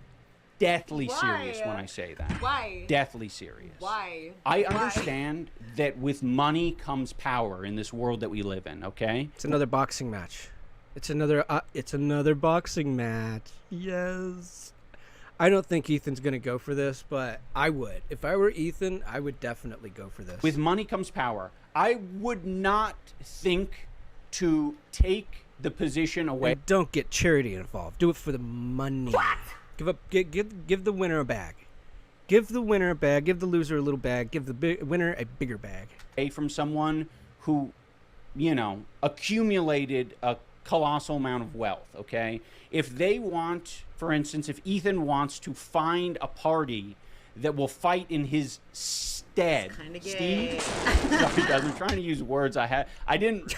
deathly serious when I say that. Why? Deathly serious. Why? I understand that with money comes power in this world that we live in, okay? It's another boxing match. It's another boxing match. Yes. I don't think Ethan's going to go for this, but I would. If I were Ethan, I would definitely go for this. With money comes power. I would not think to take the position away. And don't get charity involved. Do it for the money. What? Give the winner a bag. Give the winner a bag. Give the loser a little bag. Give the winner a bigger bag. From someone who, accumulated a colossal amount of wealth, okay? If they want, for instance, if Ethan wants to find a party that will fight in his stead. Kind of gay. Sorry, guys, I'm trying to use words I didn't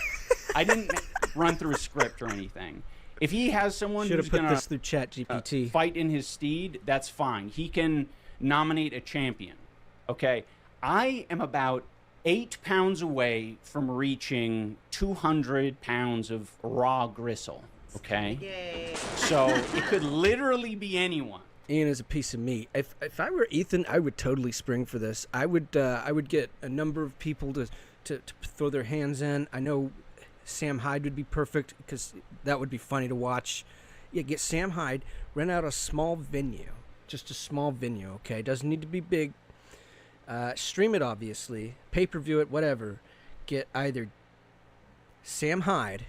run through a script or anything. If he has someone who's going to this through ChatGPT. Fight in his steed, that's fine. He can nominate a champion. Okay, I am about 8 pounds away from reaching 200 pounds of raw gristle. Okay, Yay. So it could literally be anyone. Ian is a piece of meat. If I were Ethan, I would totally spring for this. I would get a number of people to throw their hands in. I know Sam Hyde would be perfect because that would be funny to watch. Yeah, get Sam Hyde, rent out a small venue, just a small venue. Okay, doesn't need to be big. Stream it, obviously, pay-per-view it, whatever. Get either Sam Hyde.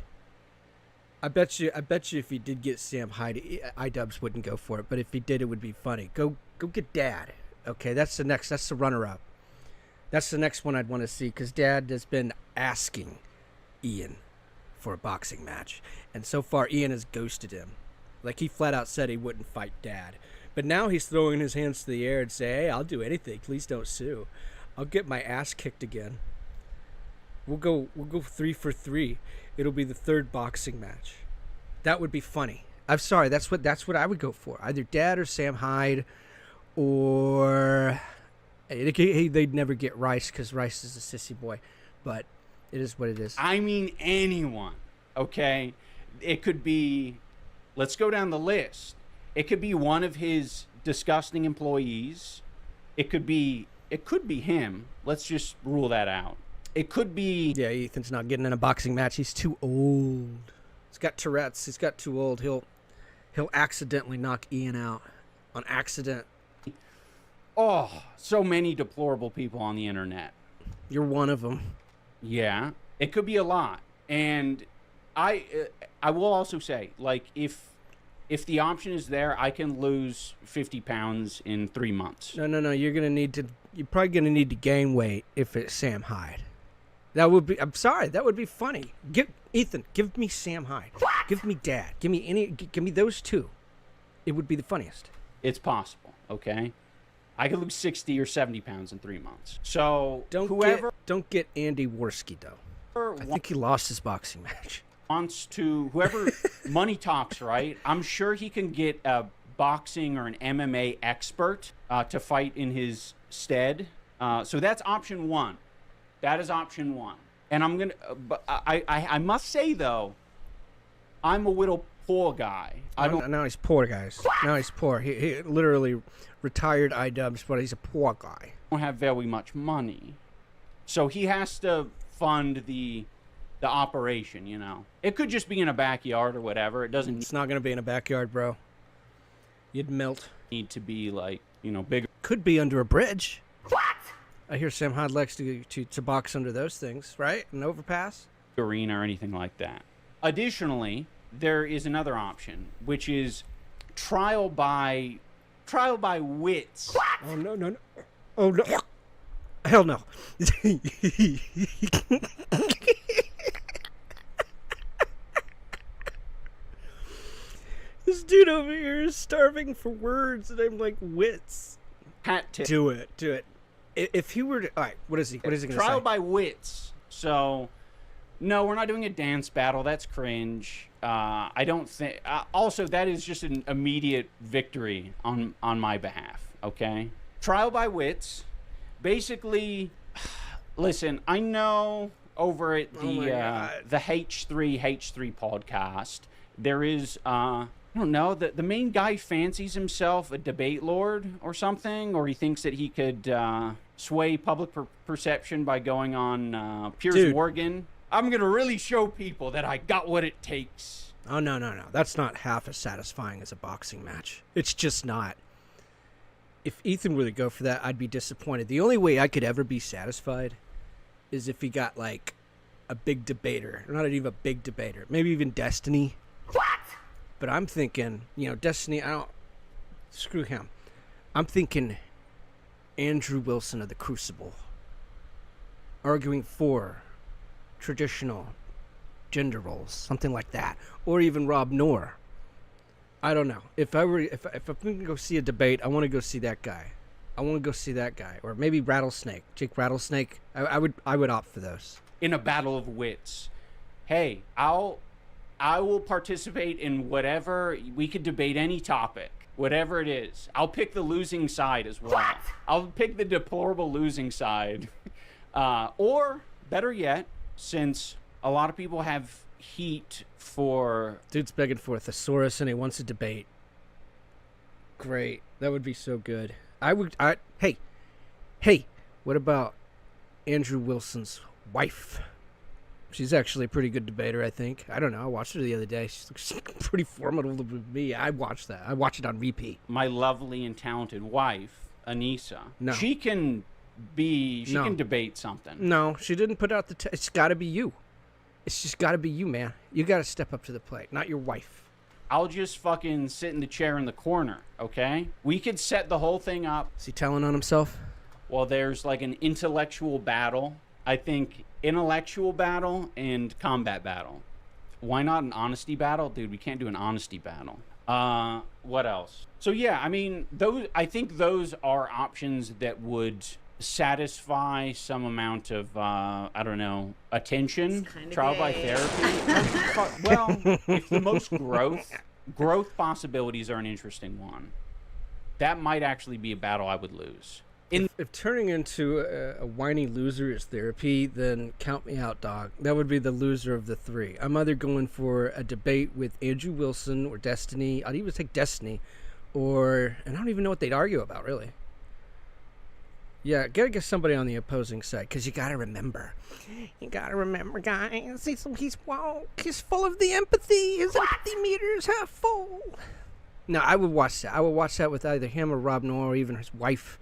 I bet you if he did get Sam Hyde, Idubbbz wouldn't go for it. But if he did, it would be funny. Go get Dad. Okay, that's the runner-up. That's the next one I'd want to see because Dad has been asking Ian for a boxing match, and so far Ian has ghosted him. Like, he flat out said he wouldn't fight Dad, but now he's throwing his hands to the air and say, hey, I'll do anything, please don't sue. I'll get my ass kicked again. We'll go 3 for 3. It'll be the 3rd boxing match. That would be funny. I'm sorry, that's what I would go for. Either Dad or Sam Hyde, or they'd never get Rice because Rice is a sissy boy, but it is what it is. I mean anyone, okay? It could be, let's go down the list. It could be one of his disgusting employees. It could be him. Let's just rule that out. It could be... Yeah, Ethan's not getting in a boxing match. He's too old. He's got Tourette's. He's got too old. He'll accidentally knock Ian out on accident. Oh, so many deplorable people on the internet. You're one of them. Yeah, it could be a lot. And I will also say, like, if the option is there, I can lose 50 pounds in 3 months. No. You're probably gonna need to gain weight if it's Sam Hyde. That would be. I'm sorry. That would be funny. Ethan, give me Sam Hyde. What? Give me Dad. Give me those two. It would be the funniest. It's possible. Okay. I could lose 60 or 70 pounds in 3 months. So Don't get Andy Worski, though. I think he lost his boxing match. Whoever money talks, right? I'm sure he can get a boxing or an MMA expert to fight in his stead. So that's option one. That is option one. And I'm gonna, but I must say though, I'm a little poor guy. Now he's poor, guys. Now he's poor. He literally retired Idubbbz, but he's a poor guy. Don't have very much money, so he has to fund the operation. You know, it could just be in a backyard or whatever. It doesn't. It's not gonna be in a backyard, bro. You'd melt. Need to be like, you know, bigger. Could be under a bridge. What? I hear Sam Hyde likes to box under those things, right? An overpass? Arena or anything like that. Additionally, there is another option, which is trial by wits. What? Oh, no. Oh, no. Hell no. This dude over here is starving for words, and I'm like, wits. Do it. If he were to, all right, what is he going to say? Trial by wits. So, no, we're not doing a dance battle. That's cringe. I don't think. Also, that is just an immediate victory on my behalf. Okay. Trial by wits. Basically, listen. I know over at the H3 podcast, there is I don't know, the main guy fancies himself a debate lord or something, or he thinks that he could sway public perception by going on Piers Morgan. I'm going to really show people that I got what it takes. Oh, no. That's not half as satisfying as a boxing match. It's just not. If Ethan were to go for that, I'd be disappointed. The only way I could ever be satisfied is if he got, like, a big debater. Not even a big debater. Maybe even Destiny. What? But I'm thinking, Destiny, screw him. I'm thinking Andrew Wilson of the Crucible arguing for traditional gender roles, something like that. Or even Rob Noor. I don't know. If I'm going to go see a debate, I want to go see that guy. Or maybe Rattlesnake. Jake Rattlesnake. I would opt for those. In a battle of wits. Hey, I will participate in whatever. We could debate any topic, whatever it is. I'll pick the losing side as well. What? I'll pick the deplorable losing side. Or, better yet, since a lot of people have heat for... Dude's begging for a thesaurus and he wants a debate. Great. That would be so good. Hey, what about Andrew Wilson's wife? She's actually a pretty good debater, I think. I don't know. I watched her the other day. She looks pretty formidable to me. I watched that. I watch it on repeat. My lovely and talented wife, Anissa. No. She can debate something. No, she didn't put out the... It's got to be you. It's just got to be you, man. You got to step up to the plate, not your wife. I'll just fucking sit in the chair in the corner, okay? We could set the whole thing up. Is he telling on himself? Well, there's like an intellectual battle. I think intellectual battle and combat battle. Why not an honesty battle? Dude, we can't do an honesty battle. What else? So yeah, I mean, I think those are options that would satisfy some amount of attention. Trial by therapy. Well, if the most growth possibilities are an interesting one, that might actually be a battle I would lose. If turning into a whiny loser is therapy, then count me out, dog. That would be the loser of the three. I'm either going for a debate with Andrew Wilson or Destiny. I'd even take Destiny, and I don't even know what they'd argue about, really. Yeah, gotta get somebody on the opposing side, because you gotta remember. Guys, he's woke. He's full of the empathy. His empathy meter's half full. No, I would watch that. I would watch that with either him or Rob Noor or even his wife.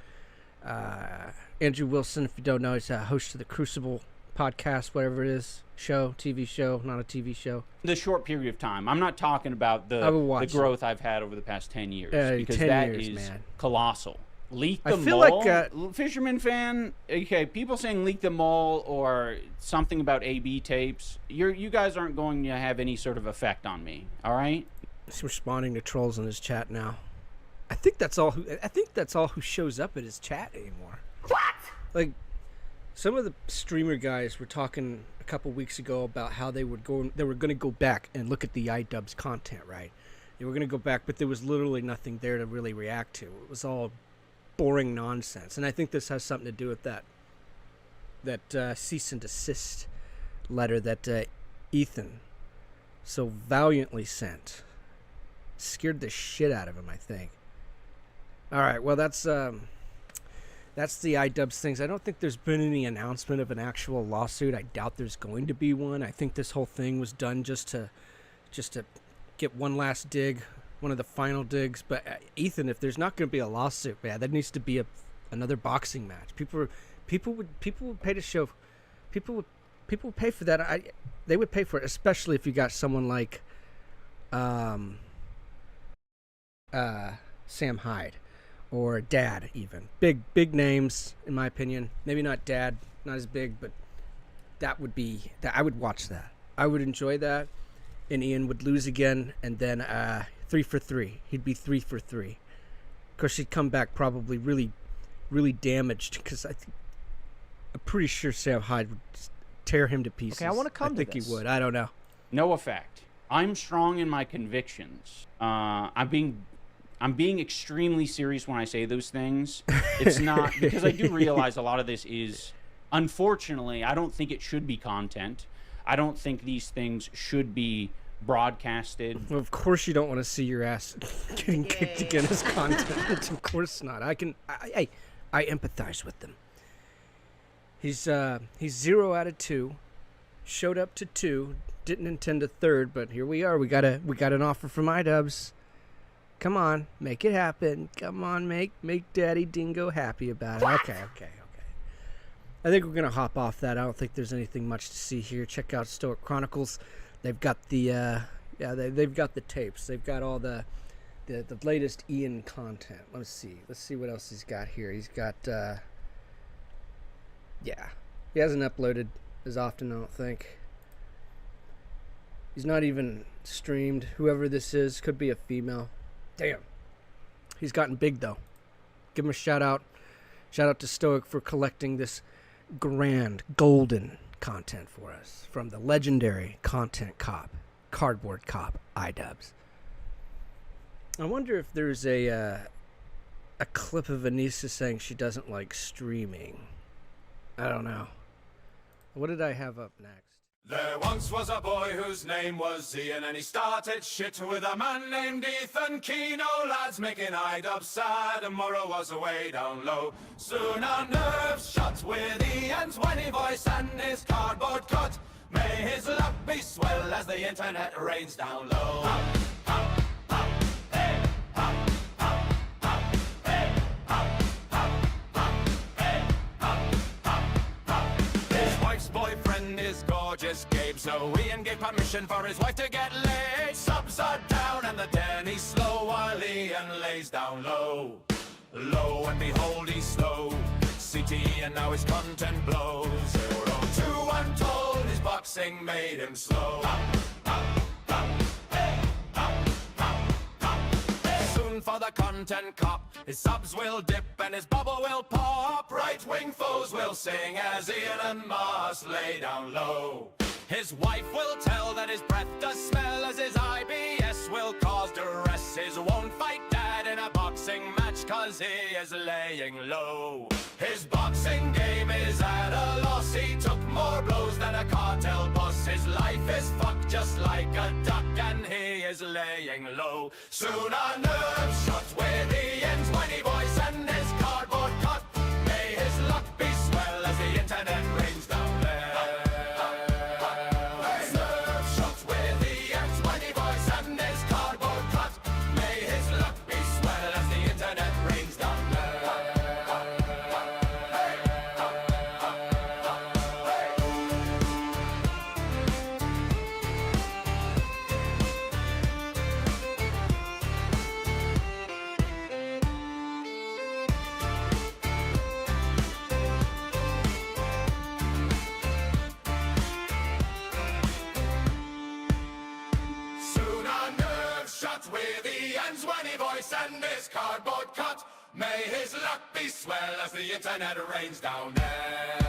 Andrew Wilson, if you don't know, he's a host of the Crucible podcast, whatever it is, TV show, not a TV show. The short period of time. I'm not talking about the growth I've had over the past 10 years, because 10 that years, is man. Colossal. Leak the I feel Mole, like Fisherman fan. Okay, people saying Leak the Mole or something about AB tapes. You guys aren't going to have any sort of effect on me. All right. He's responding to trolls in his chat now. I think that's all who shows up at his chat anymore. What? Like, some of the streamer guys were talking a couple weeks ago about how they were going to go back and look at the Idubbbz content, right? They were going to go back, but there was literally nothing there to really react to. It was all boring nonsense, and I think this has something to do with that cease and desist letter that Ethan so valiantly sent. Scared the shit out of him, I think. All right, well, that's the Idubbbz things. I don't think there's been any announcement of an actual lawsuit. I doubt there's going to be one. I think this whole thing was done just to get one last dig, one of the final digs. But Ethan, if there's not going to be a lawsuit, man, that needs to be another boxing match. People would pay to show. People would pay for that. They would pay for it, especially if you got someone like Sam Hyde or Dad, even big names in my opinion. Maybe not Dad, not as big, but that would be that. I would watch that. I would enjoy that. And Ian would lose again, and then 3 for 3. He'd be 3 for 3. Of course, he'd come back probably really, really damaged, because I'm pretty sure Sam Hyde would tear him to pieces. Okay, I want to come to this. I think he would. I don't know. No effect. I'm strong in my convictions. I'm being extremely serious when I say those things. It's not because I do realize a lot of this is, unfortunately, I don't think it should be content. I don't think these things should be broadcasted. Well, of course you don't want to see your ass getting kicked again as content. Of course not. I empathize with them. He's 0 out of 2. Showed up to 2. Didn't intend a 3rd, but here we are. We got an offer from Idubbbz. Come on, make it happen. Come on, make Daddy Dingo happy about it. Okay. I think we're gonna hop off that. I don't think there's anything much to see here. Check out Stoic Chronicles. They've got the they've got the tapes. They've got all the latest Ian content. Let's see what else he's got here. He's got he hasn't uploaded as often, I don't think. He's not even streamed. Whoever this is could be a female. Damn. He's gotten big though. Give him a shout out. Shout out to Stoic for collecting this grand golden content for us from the legendary content cop, cardboard cop, Idubbbz. I wonder if there's a clip of Anissa saying she doesn't like streaming. I don't know. What did I have up next? There once was a boy whose name was Ian, and he started shit with a man named Ethan. Keno lads making Idubbbz sad, and Morrow was away down low. Soon our nerves shot with Ian's whiny voice and his cardboard cut. May his luck be swell as the internet rains down low. Boyfriend is gorgeous Gabe, so Ian gave permission for his wife to get laid. Subs are down and the Denny's slow while Ian lays down low. Lo and behold, he's slow. CTE and now his content blows. 0-2 untold, his boxing made him slow. Soon for the content cop, his subs will dip and his bubble will pop. Right-wing foes will sing as Ian must lay down low. His wife will tell that his breath does smell as his IBS will cause duress. His won't fight dad in a boxing match cause he is laying low. His boxing game is at a loss. He took more blows than a cartel boss. His life is fucked just like a duck and he is laying low. Soon our nerves shot with Ian's whiny voice and his cardboard cut. May his luck be swell as the internet rains down there. Nerves shot with Ian's whiny voice and his cardboard cut. May his luck be swell as the internet rains down there. Soon our nerves shot with Ian. man's whiny voice and his cardboard cut. May his luck be swell as the internet rains down there.